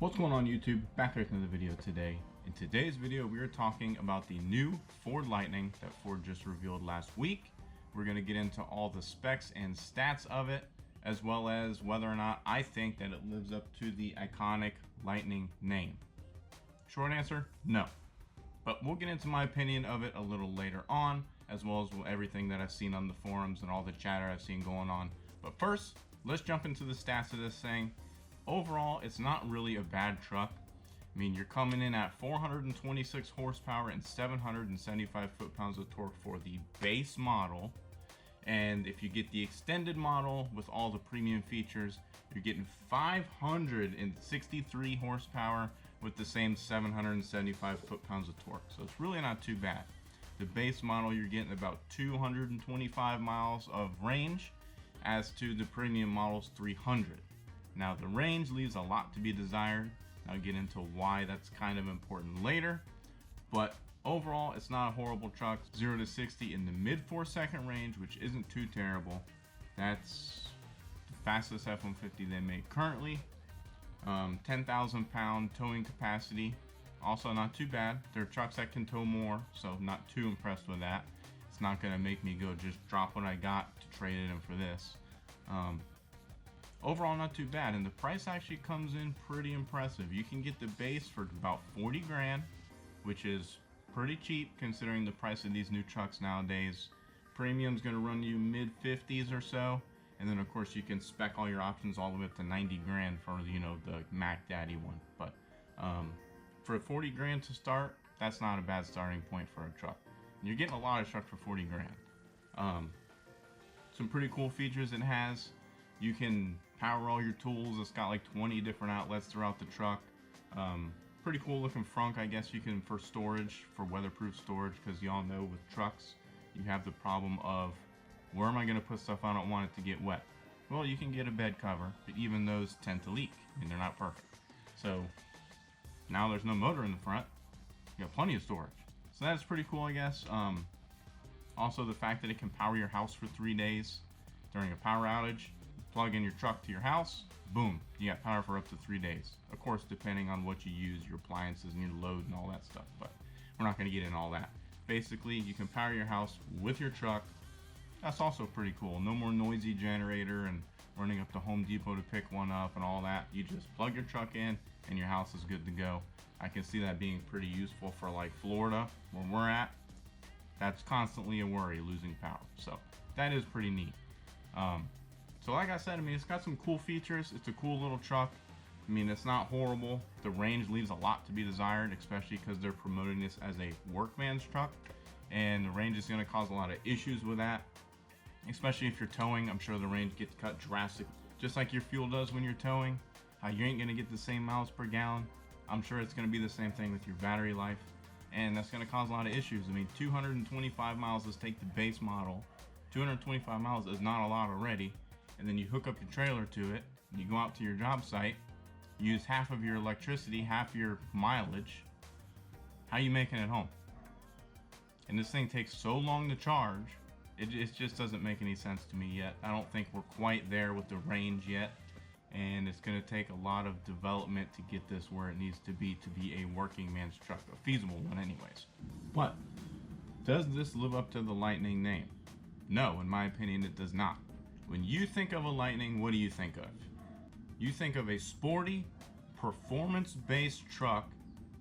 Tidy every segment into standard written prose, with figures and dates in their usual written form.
What's going on YouTube? Back with another video today. In today's video, we are talking about the new Ford Lightning that Ford just revealed last week. We're going to get into all the specs and stats of it, as well as whether or not I think that it lives up to the iconic Lightning name. Short answer, no. But we'll get into my opinion of it a little later on, as well as everything that I've seen on the forums and all the chatter I've seen going on. But first, let's jump into the stats of this thing. Overall, it's not really a bad truck. I mean, you're coming in at 426 horsepower and 775 foot-pounds of torque for the base model. And if you get the extended model with all the premium features, you're getting 563 horsepower with the same 775 foot-pounds of torque. So it's really not too bad. The base model, you're getting about 225 miles of range, as to the premium model's 300. Now the range leaves a lot to be desired. I'll get into why that's kind of important later, but overall it's not a horrible truck. 0 to 60 in the mid 4-second range, which isn't too terrible. That's the fastest F-150 they make currently. 10,000 pound towing capacity, also not too bad. There are trucks that can tow more, so not too impressed with that. It's not gonna make me go just drop what I got to trade it in for this. Overall, not too bad, and the price actually comes in pretty impressive. You can get the base for about 40 grand, which is pretty cheap considering the price of these new trucks nowadays. Premium's gonna run you mid 50s or so, and then of course you can spec all your options all the way up to 90 grand for, you know, the Mac Daddy one. But for 40 grand to start, that's not a bad starting point for a truck. And you're getting a lot of truck for 40 grand. Some pretty cool features it has. You can power all your tools. It's got like 20 different outlets throughout the truck. Pretty cool looking frunk, I guess you can, for storage, for weatherproof storage, because y'all know with trucks you have the problem of, where am I going to put stuff I don't want it to get wet? Well, you can get a bed cover, but even those tend to leak and they're not perfect. So now there's no motor in the front, you got plenty of storage. So that's pretty cool, I guess. Also the fact that it can power your house for 3 days during a power outage. Plug in your truck to your house, boom, you got power for up to 3 days. Of course, depending on what you use, your appliances and your load and all that stuff, but we're not going to get into all that. Basically, you can power your house with your truck. That's also pretty cool. No more noisy generator and running up to Home Depot to pick one up and all that. You just plug your truck in and your house is good to go. I can see that being pretty useful for like Florida, where we're at. That's constantly a worry, losing power. So that is pretty neat. So like I said, I mean, it's got some cool features. It's a cool little truck. I mean, it's not horrible. The range leaves a lot to be desired, especially because they're promoting this as a workman's truck. And the range is going to cause a lot of issues with that, especially if you're towing. I'm sure the range gets cut drastically, just like your fuel does when you're towing. How you ain't going to get the same miles per gallon. I'm sure it's going to be the same thing with your battery life. And that's going to cause a lot of issues. I mean, 225 miles, let's take the base model. 225 miles is not a lot already. And then you hook up your trailer to it, and you go out to your job site, use half of your electricity, half your mileage. How are you making it home? And this thing takes so long to charge, it just doesn't make any sense to me yet. I don't think we're quite there with the range yet, and it's going to take a lot of development to get this where it needs to be a working man's truck, a feasible one anyways. But does this live up to the Lightning name? No, in my opinion, it does not. When you think of a Lightning, what do you think of? You think of a sporty, performance-based truck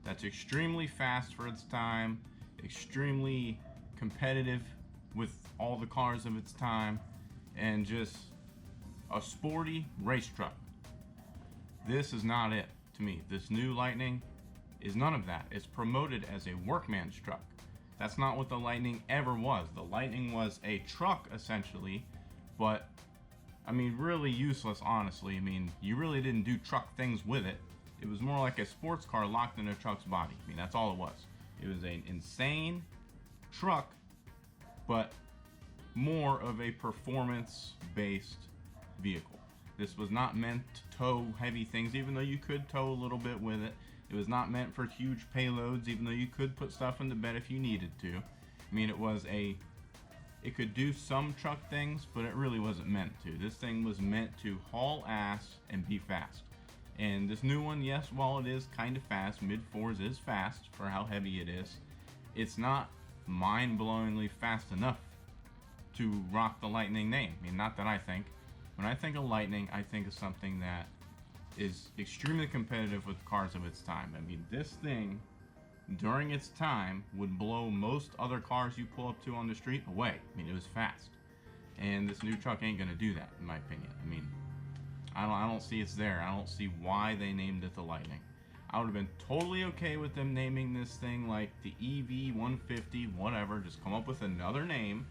that's extremely fast for its time, extremely competitive with all the cars of its time, and just a sporty race truck. This is not it to me. This new Lightning is none of that. It's promoted as a workman's truck. That's not what the Lightning ever was. The Lightning was a truck essentially, but I mean, really useless, honestly. I mean, you really didn't do truck things with it. It was more like a sports car locked in a truck's body. I mean, that's all it was. It was an insane truck, but more of a performance-based vehicle. This was not meant to tow heavy things, even though you could tow a little bit with it. It was not meant for huge payloads, even though you could put stuff in the bed if you needed to. I mean, it could do some truck things, but it really wasn't meant to. This thing was meant to haul ass and be fast. And this new one, yes, while it is kind of fast, mid-4s is fast for how heavy it is, it's not mind-blowingly fast enough to rock the Lightning name. I mean, not that I think. When I think of Lightning, I think of something that is extremely competitive with cars of its time. I mean, this thing, during its time, would blow most other cars you pull up to on the street away. I mean, it was fast. And this new truck ain't gonna do that, in my opinion. I mean, I don't see it's there. I don't see why they named it the Lightning. I would have been totally okay with them naming this thing like the F-150, whatever. Just come up with another name,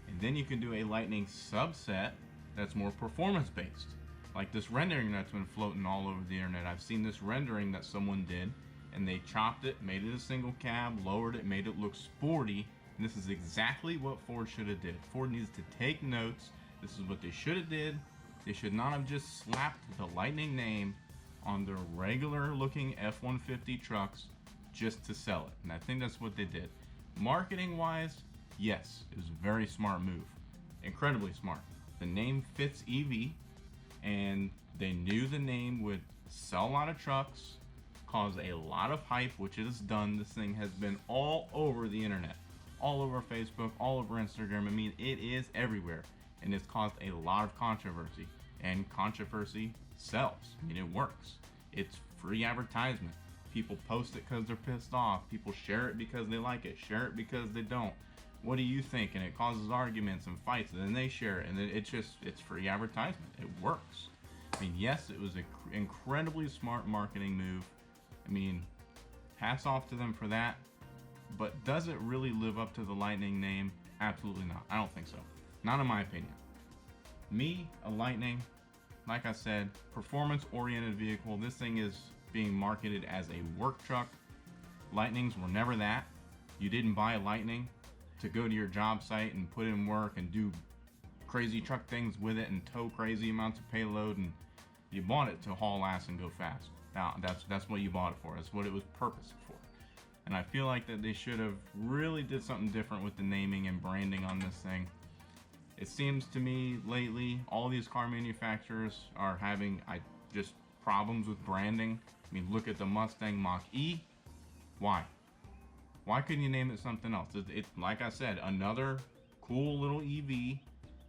and then you can do a Lightning subset that's more performance based. Like this rendering that's been floating all over the internet. I've seen this rendering that someone did, and they chopped it, made it a single cab, lowered it, made it look sporty. And this is exactly what Ford should have did. Ford needs to take notes. This is what they should have did. They should not have just slapped the Lightning name on their regular looking F-150 trucks just to sell it. And I think that's what they did. Marketing wise, yes, it was a very smart move. Incredibly smart. The name fits EV, and they knew the name would sell a lot of trucks, cause a lot of hype, which it has done. This thing has been all over the internet, all over Facebook, all over Instagram. I mean, it is everywhere. And it's caused a lot of controversy, and controversy sells. I mean, it works. It's free advertisement. People post it because they're pissed off. People share it because they like it, share it because they don't. What do you think? And it causes arguments and fights, and then they share it, and it's free advertisement. It works. I mean, yes, it was an incredibly smart marketing move. I mean, hats off to them for that. But does it really live up to the Lightning name? Absolutely not. I don't think so. Not in my opinion. Me, a Lightning, like I said, performance-oriented vehicle. This thing is being marketed as a work truck. Lightnings were never that. You didn't buy a Lightning to go to your job site and put in work and do crazy truck things with it and tow crazy amounts of payload, and you bought it to haul ass and go fast. Now, that's what you bought it for. That's what it was purposed for. And I feel like that they should have really did something different with the naming and branding on this thing. It seems to me lately, all these car manufacturers are having just problems with branding. I mean, look at the Mustang Mach-E. Why? Why couldn't you name it something else? It's like I said, another cool little EV.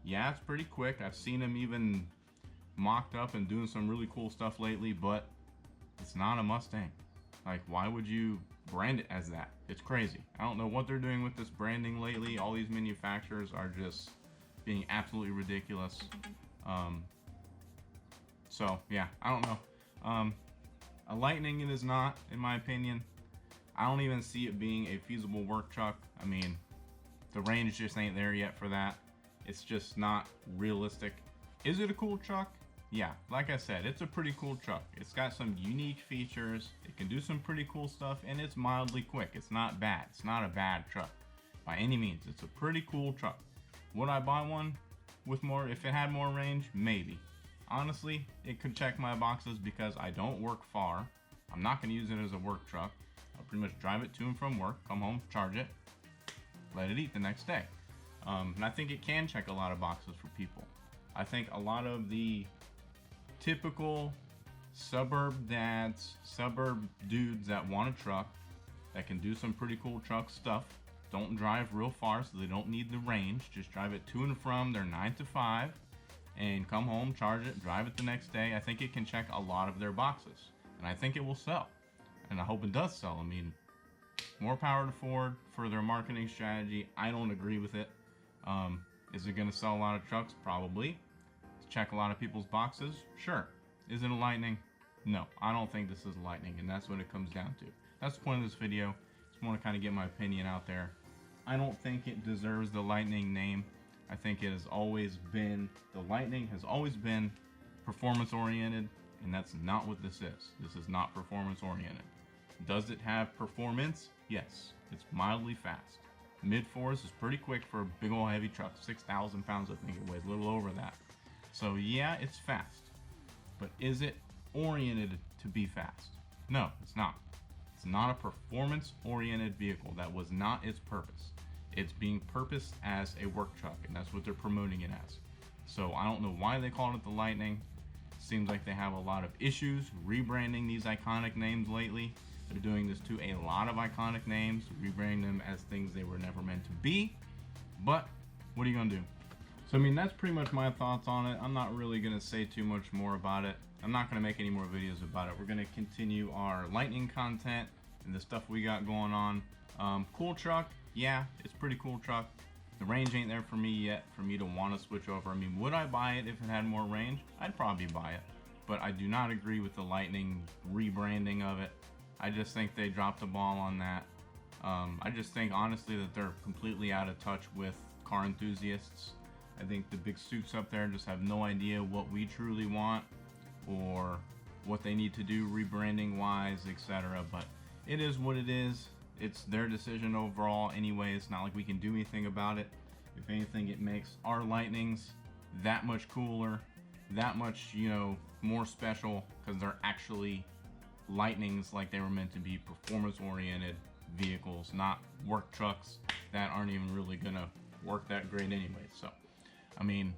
Yeah, it's pretty quick. I've seen them even mocked up and doing some really cool stuff lately, but it's not a Mustang. Like, why would you brand it as that? It's crazy. I don't know what they're doing with this branding lately. All these manufacturers are just being absolutely ridiculous. So yeah, I don't know. A Lightning it is not, in my opinion. I don't even see it being a feasible work truck. I mean, the range just ain't there yet for that. It's just not realistic. Is it a cool truck? Yeah, like I said, it's a pretty cool truck. It's got some unique features. It can do some pretty cool stuff, and it's mildly quick. It's not bad. It's not a bad truck by any means. It's a pretty cool truck. Would I buy one with more, if it had more range? Maybe. Honestly, it could check my boxes because I don't work far. I'm not going to use it as a work truck. I'll pretty much drive it to and from work, come home, charge it, let it eat the next day. And I think it can check a lot of boxes for people. I think a lot of the typical suburb dads, suburb dudes that want a truck that can do some pretty cool truck stuff, don't drive real far, so they don't need the range. Just drive it to and from their 9 to 5 and come home, charge it, drive it the next day. I think it can check a lot of their boxes, and I think it will sell, and I hope it does sell. I mean, more power to Ford for their marketing strategy. I don't agree with it. Is it going to sell a lot of trucks? Probably. Check a lot of people's boxes? Sure. Is it a Lightning? No, I don't think this is a Lightning, and that's what it comes down to. That's the point of this video. Just want to kind of get my opinion out there. I don't think it deserves the Lightning name. I think it has always been, the Lightning has always been performance oriented, and that's not what this is. This is not performance oriented. Does it have performance? Yes. It's mildly fast. Mid-4s is pretty quick for a big old heavy truck. 6,000 pounds, I think it weighs, a little over that. So yeah, it's fast. But is it oriented to be fast? No, it's not. It's not a performance-oriented vehicle. That was not its purpose. It's being purposed as a work truck, and that's what they're promoting it as. So I don't know why they called it the Lightning. Seems like they have a lot of issues rebranding these iconic names lately. They're doing this to a lot of iconic names, rebranding them as things they were never meant to be. But what are you gonna do? So I mean, that's pretty much my thoughts on it. I'm not really gonna say too much more about it. I'm not gonna make any more videos about it. We're gonna continue our Lightning content and the stuff we got going on. Cool truck, yeah, it's a pretty cool truck. The range ain't there for me yet for me to want to switch over. I mean, would I buy it if it had more range? I'd probably buy it, but I do not agree with the Lightning rebranding of it. I just think they dropped the ball on that. I just think honestly that they're completely out of touch with car enthusiasts. I think the big suits up there just have no idea what we truly want or what they need to do rebranding wise, etc. But it is what it is. It's their decision overall anyway. It's not like we can do anything about it. If anything, it makes our Lightnings that much cooler, that much, you know, more special, because they're actually Lightnings like they were meant to be, performance-oriented vehicles, not work trucks that aren't even really gonna work that great anyway. So, I mean,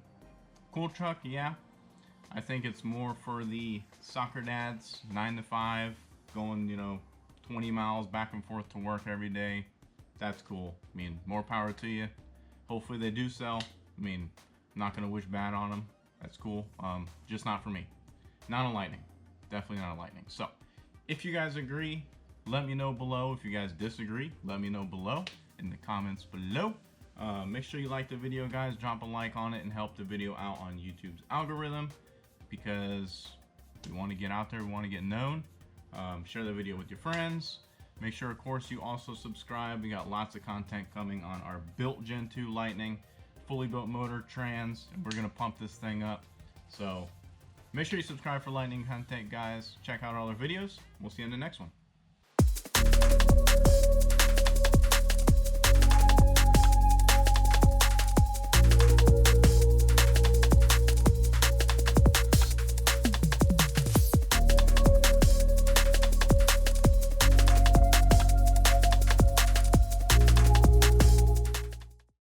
cool truck, yeah. I think it's more for the soccer dads, 9 to 5, going, you know, 20 miles back and forth to work every day. That's cool. I mean, more power to you. Hopefully they do sell. I mean, I'm not gonna wish bad on them. That's cool. Just not for me. Not a Lightning. Definitely not a Lightning. So, if you guys agree, let me know below. If you guys disagree, let me know below in the comments below. Make sure you like the video, guys. Drop a like on it and help the video out on YouTube's algorithm, because we want to get out there. We want to get known. Share the video with your friends. Make sure, of course, you also subscribe. We got lots of content coming on our built Gen 2 Lightning, fully built motor, trans, and we're gonna pump this thing up. So make sure you subscribe for Lightning content, guys. Check out all our videos. We'll see you in the next one.